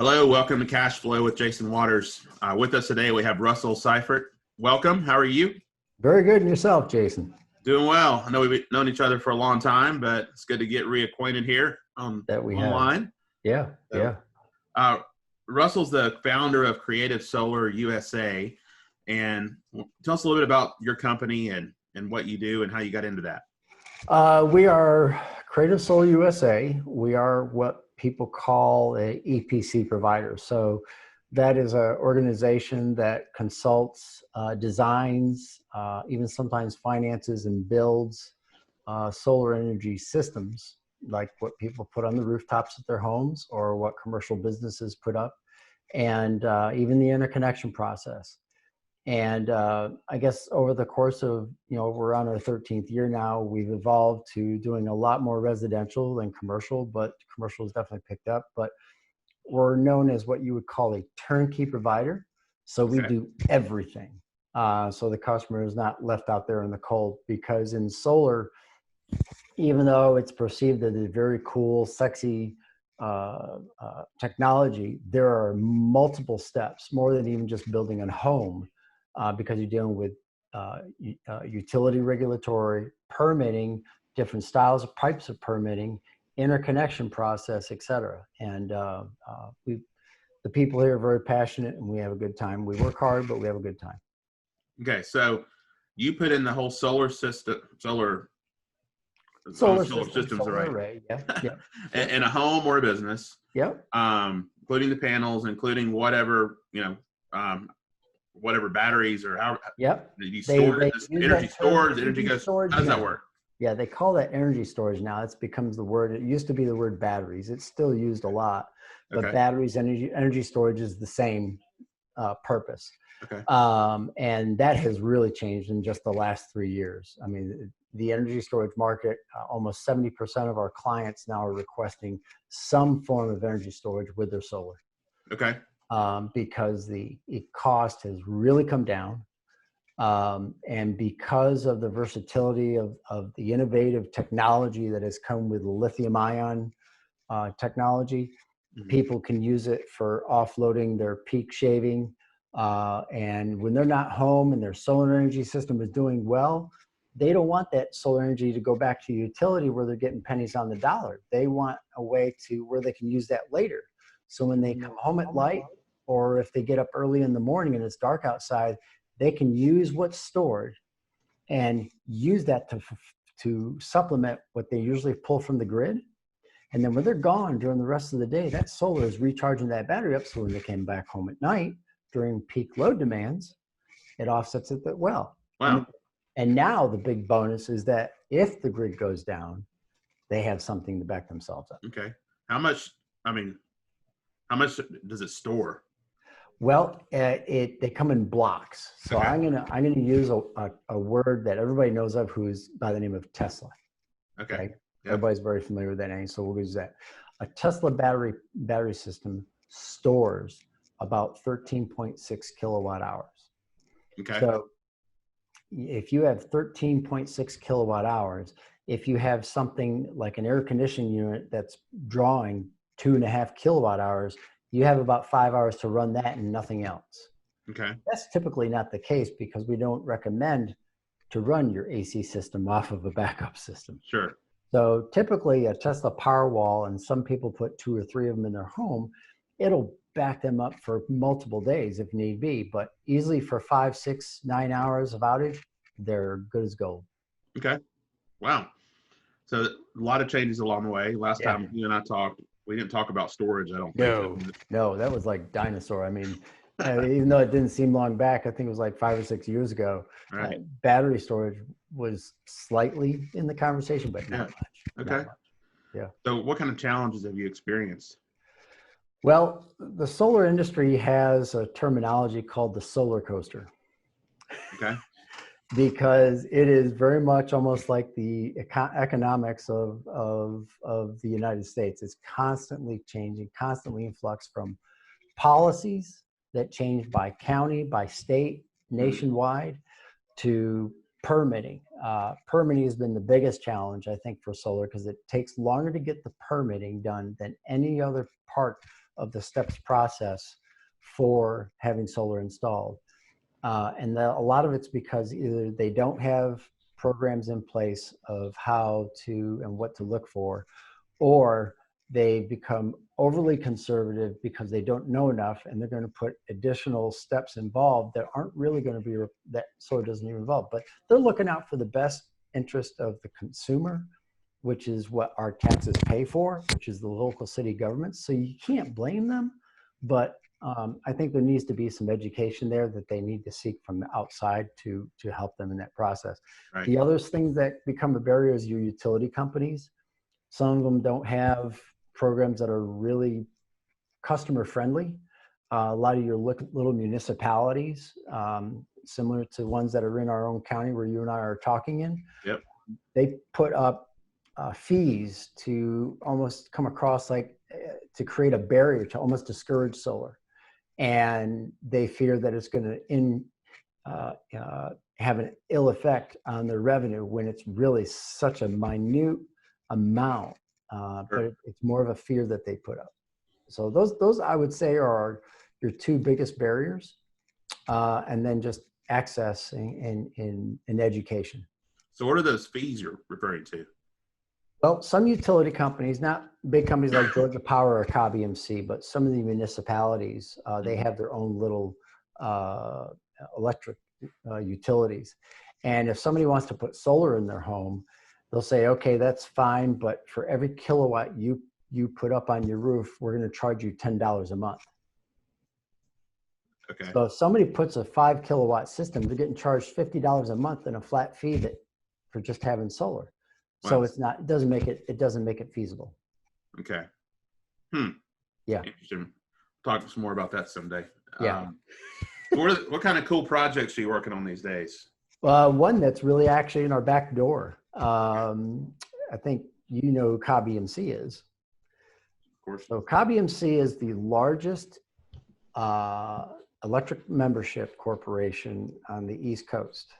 Hello, welcome to Cash Flow with Jason Waters. With us today, we have Russell Seifert. Welcome. How are you? Very good. And yourself, Jason? Doing well. I know we've known each other for a long time, but it's good to get reacquainted here online. Yeah. Russell's the founder of Creative Solar USA. And tell us a little bit about your company and what you do and how you got into that. We are Creative Solar USA. We are what people call a EPC provider. So that is an organization that consults, designs, even sometimes finances and builds solar energy systems, like what people put on the rooftops of their homes or what commercial businesses put up, and even the interconnection process. And I guess over the course of, we're on our 13th year now, we've evolved to doing a lot more residential than commercial, but commercial has definitely picked up. But we're known as what you would call a turnkey provider. So we do everything. So the customer is not left out there in the cold, because in solar, even though it's perceived as a very cool, sexy technology, there are multiple steps, more than even just building a home. Because you're dealing with utility regulatory, permitting, different styles of pipes of permitting, interconnection process, etc. And the people here are very passionate, and we have a good time. We work hard, but we have a good time. Okay, so you put in the whole solar system, solar systems, solar right? Array, yeah. In a home or a business. Yep. Including the panels, including whatever, whatever batteries or how. Yep. You store energy storage, energy goes. How does that work? Yeah, they call that energy storage now. It's becomes the word. It used to be the word batteries. It's still used a lot, but batteries, energy storage is the same purpose. Okay. And that has really changed in just the last 3 years. I mean, the energy storage market, almost 70% of our clients now are requesting some form of energy storage with their solar. Okay. Because the cost has really come down. And because of the versatility of the innovative technology that has come with lithium ion technology, people can use it for offloading their peak shaving. And when they're not home and their solar energy system is doing well, they don't want that solar energy to go back to utility where they're getting pennies on the dollar. They want a way to where they can use that later. So when they come home at night, or if they get up early in the morning and it's dark outside, they can use what's stored and use that to supplement what they usually pull from the grid. And then when they're gone during the rest of the day, that solar is recharging that battery up. So when they came back home at night during peak load demands, it offsets it well. Wow. And now the big bonus is that if the grid goes down, they have something to back themselves up. Okay. How much does it store? Well, they come in blocks. So Okay. I'm gonna use a word that everybody knows of, who's by the name of Tesla. Okay. Right? Yep. Everybody's very familiar with that name, so we'll use that. A Tesla battery system stores about 13.6 kilowatt hours. Okay. So if you have 13.6 kilowatt hours, if you have something like an air conditioning unit that's drawing 2.5 kilowatt hours, you have about 5 hours to run that and nothing else. Okay. That's typically not the case, because we don't recommend to run your AC system off of a backup system. Sure. So typically a Tesla Powerwall, and some people put 2 or 3 of them in their home, it'll back them up for multiple days if need be, but easily for 5, 6, 9 hours of outage, they're good as gold. Okay. Wow. So a lot of changes along the way. Last time you and I talked, we didn't talk about storage, I don't think. No, that was like dinosaur. I mean, even though it didn't seem long back, I think it was like 5 or 6 years ago. Right. Battery storage was slightly in the conversation, but not much. Okay. Not much. Yeah. So what kind of challenges have you experienced? Well, the solar industry has a terminology called the solar coaster. Okay. Because it is very much almost like the economics of the United States. It's constantly changing, constantly in flux, from policies that change by county, by state, nationwide, to permitting. Permitting has been the biggest challenge, I think, for solar, because it takes longer to get the permitting done than any other part of the steps process for having solar installed. A lot of it's because either they don't have programs in place of how to and what to look for, or they become overly conservative because they don't know enough, and they're going to put additional steps involved that aren't really going to be, that solar doesn't even involve. But they're looking out for the best interest of the consumer, which is what our taxes pay for, which is the local city governments. So you can't blame them, but I think there needs to be some education there that they need to seek from the outside to help them in that process. Right. The other things that become a barrier is your utility companies. Some of them don't have programs that are really customer friendly. A lot of your little municipalities, similar to ones that are in our own county where you and I are talking in, Yep. they put up fees to almost come across like to create a barrier to almost discourage solar. And they fear that it's going to have an ill effect on their revenue when it's really such a minute amount, but it's more of a fear that they put up. So those I would say are your two biggest barriers, and then just access in education. So what are those fees you're referring to? Well, some utility companies, not big companies like Georgia Power or Cobb EMC, but some of the municipalities, they have their own little electric utilities. And if somebody wants to put solar in their home, they'll say, okay, that's fine, but for every kilowatt you put up on your roof, we're going to charge you $10 a month. Okay. So if somebody puts a 5 kilowatt system, they're getting charged $50 a month in a flat fee for just having solar. Wow. So it doesn't make it feasible. Okay. Yeah. Interesting. Talk some more about that someday. Yeah. What kind of cool projects are you working on these days? One that's really actually in our back door. I think you know who Cobb EMC is. Of course. So Cobb EMC is the largest electric membership corporation on the East Coast.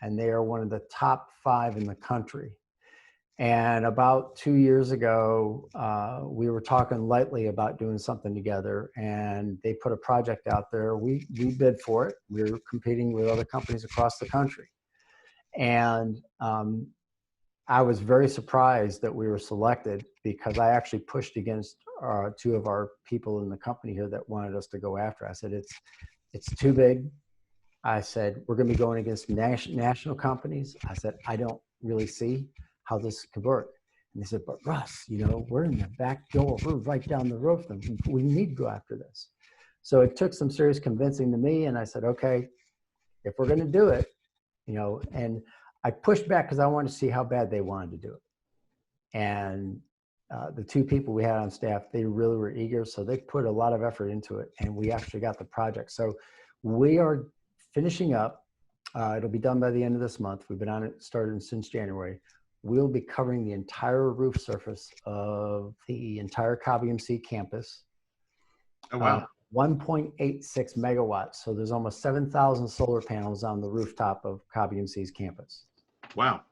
And they are one of the top 5 in the country. And about 2 years ago, we were talking lightly about doing something together, and they put a project out there. We bid for it. We were competing with other companies across the country. And I was very surprised that we were selected, because I actually pushed against 2 of our people in the company here that wanted us to go after. I said, it's too big. I said, we're going to be going against national companies. I said, I don't really see how this could work. And they said, but Russ, we're in the back door. We're right down the road from them. We need to go after this. So it took some serious convincing to me. And I said, okay, if we're going to do it, and I pushed back because I wanted to see how bad they wanted to do it. And the 2 people we had on staff, they really were eager. So they put a lot of effort into it, and we actually got the project. So we are finishing up. It'll be done by the end of this month. We've been on it, started since January. We'll be covering the entire roof surface of the entire Cobb EMC campus. Oh, wow. 1.86 megawatts. So there's almost 7,000 solar panels on the rooftop of Cobb EMC's campus. Wow.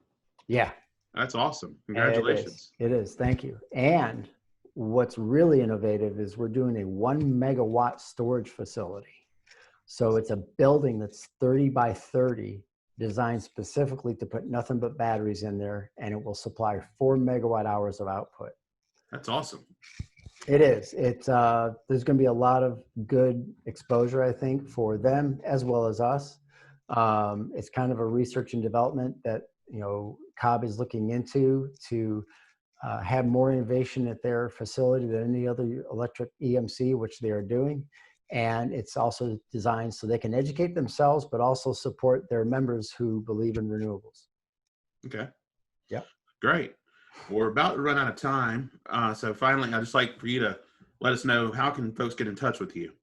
Yeah. That's awesome. Congratulations. It is. Thank you. And what's really innovative is we're doing a 1 megawatt storage facility. So it's a building that's 30 by 30, designed specifically to put nothing but batteries in there, and it will supply 4 megawatt hours of output. That's awesome. It is. It's there's going to be a lot of good exposure, I think, for them as well as us. It's kind of a research and development that Cobb is looking into to have more innovation at their facility than any other electric EMC, which they are doing. And it's also designed so they can educate themselves, but also support their members who believe in renewables. Okay. Yep. Great. We're about to run out of time. So finally, I'd just like for you to let us know, how can folks get in touch with you?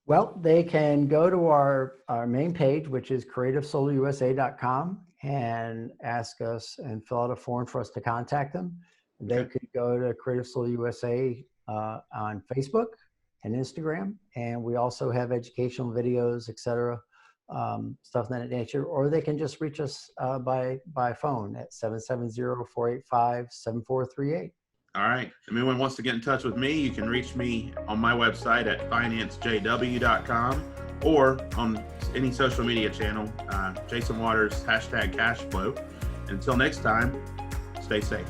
Well, they can go to our main page, which is creativesolarusa.com, and ask us and fill out a form for us to contact them. They could go to Creative Solar USA on Facebook and Instagram, and we also have educational videos, etc., stuff of that nature. Or they can just reach us by phone at 770-485-7438. All right. If anyone wants to get in touch with me, you can reach me on my website at financejw.com or on any social media channel, Jason Waters, #cashflow. Until next time, stay safe.